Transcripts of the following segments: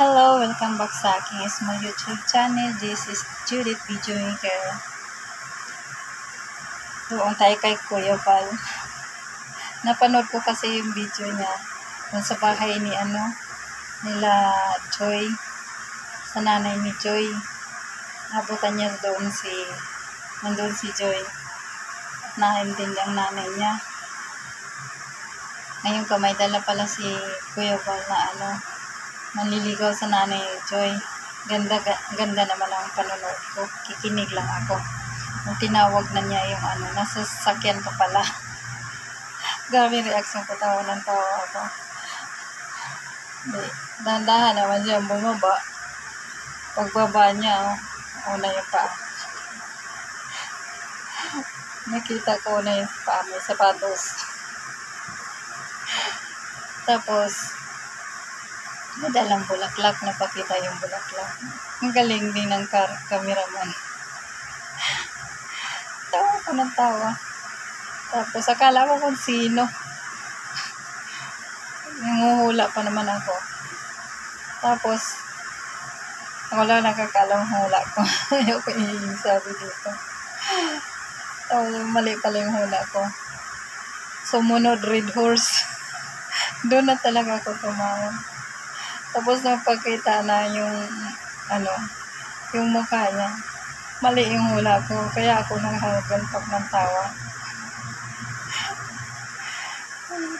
Hello, welcome back sa aking small YouTube channel. This is Judith Video Maker. Doon tayo kay Kuya Val. Napanood ko kasi yung video niya doon sa bahay ni nila Joy, sa nanay ni Joy. Nabutan niya nandun si Joy. Nahintin ang nanay niya. Ngayon may dala pala si Kuya Val na manliligaw sa nanay Joy. Ganda naman ang panonood ko. Kikinig lang ako. Nung tinawag na niya yung nasa sasakyan pa pala. Grabe reaction ko, tawa ng tawa ako. Dahan-dahan naman siya bumaba. Pagbaba niya, una yung paa. Nakita ko na yung paa, may sapatos. Tapos, may dalang bulaklak, napakita yung bulaklak. Ang galing din ng cameraman. Tawa ko ng tawa. Tapos akala ko kung sino. Nanguhula pa naman ako. Tapos, ako lang nakakalang hula ko. Ayoko yung sabi dito. Tapos, mali pala yung hula ko. Sumunod, red horse. Doon na talaga ako tumawa. Tapos napakita na yung yung mukha niya. Mali yung hula ko. Kaya ako nanghagantok ng tawa.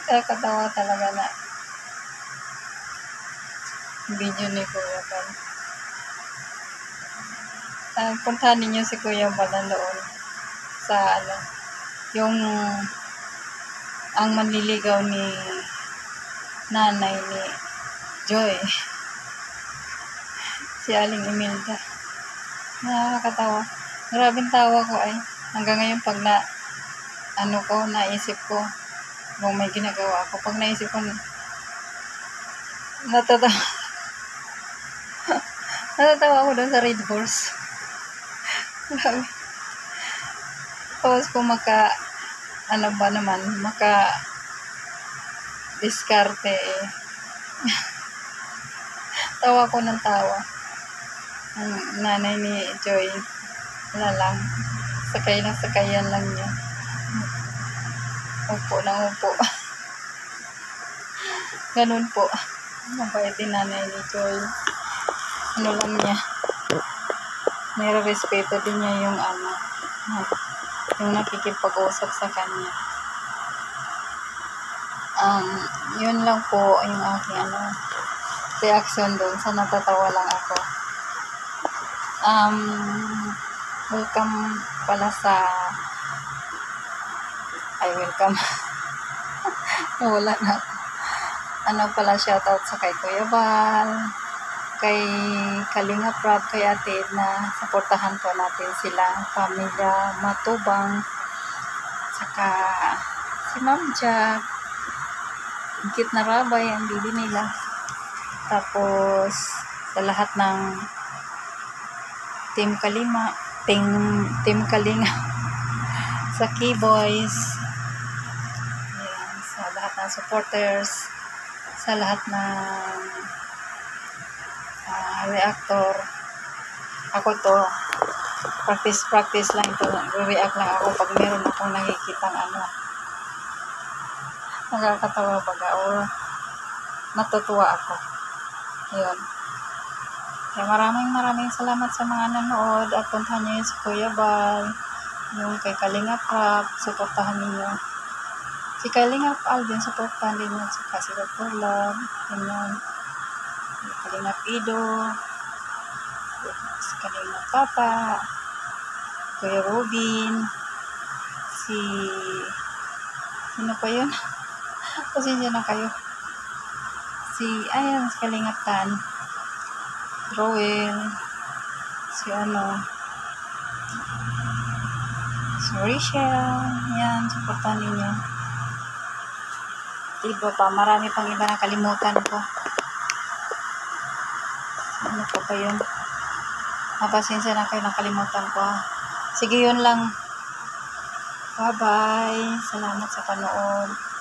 Kakatawa talaga na video ni Kuya Val. Puntahan ninyo si Kuya Val doon sa yung ang manliligaw ni nanay ni Joy, si Aling Imelda. Nakakatawa. Grabing tawa ko ay. Hanggang ngayon pag naisip ko kung may ginagawa ako. Pag naisip ko, natatawa. Natatawa ako doon sa red horse. Grabe. Tapos kung diskarte tawa ko ng tawa. Ang nanay ni Joy, wala lang. Sakayan lang niya. Upo ng upo. Ganun po. Mabait din nanay ni Joy. Lang niya. May respeto din niya yung yung nakikipag-usap sa kanya. Yun lang po yung aking reaction doon. Sa natatawa lang ako. Welcome pala welcome. Wala na ako. Shoutout sa kay Kuya Val, kay Kalinga Prab, kay Ate Edna. Supportahan po natin sila. Pamilya Matubang, saka si Ma'am Jack, Higit na Rabay, ang bibi nila. Tapos, sa lahat ng Team Kalinga, sa Keyboys, sa lahat ng supporters, sa lahat ng reactor. Ako to, practice lang ito. React lang ako pag meron akong nakikitang nakakatawa baga o natutuwa ako. Yun. Kaya maraming salamat sa mga nanood at puntahan niyo yung si Kuya Val, yung kay Kalinga Prab, supportahan niyo. Si Kalinga Alvin, supportahan din niyo. Saka si Dr. Love, ganyan. Kalinga Pido, si Kalinga Papa, Kuya Robin, sino pa yun? Pasensya na kayo. Si Kalinga Tan, Roel, si Rachel, yan, supportan ninyo. Iba pa, marami pang iba na kalimutan ko. Ano po ba yun? Mapasensya na kayo, nakalimutan ko. Sige, yun lang. Bye-bye. Salamat sa panood.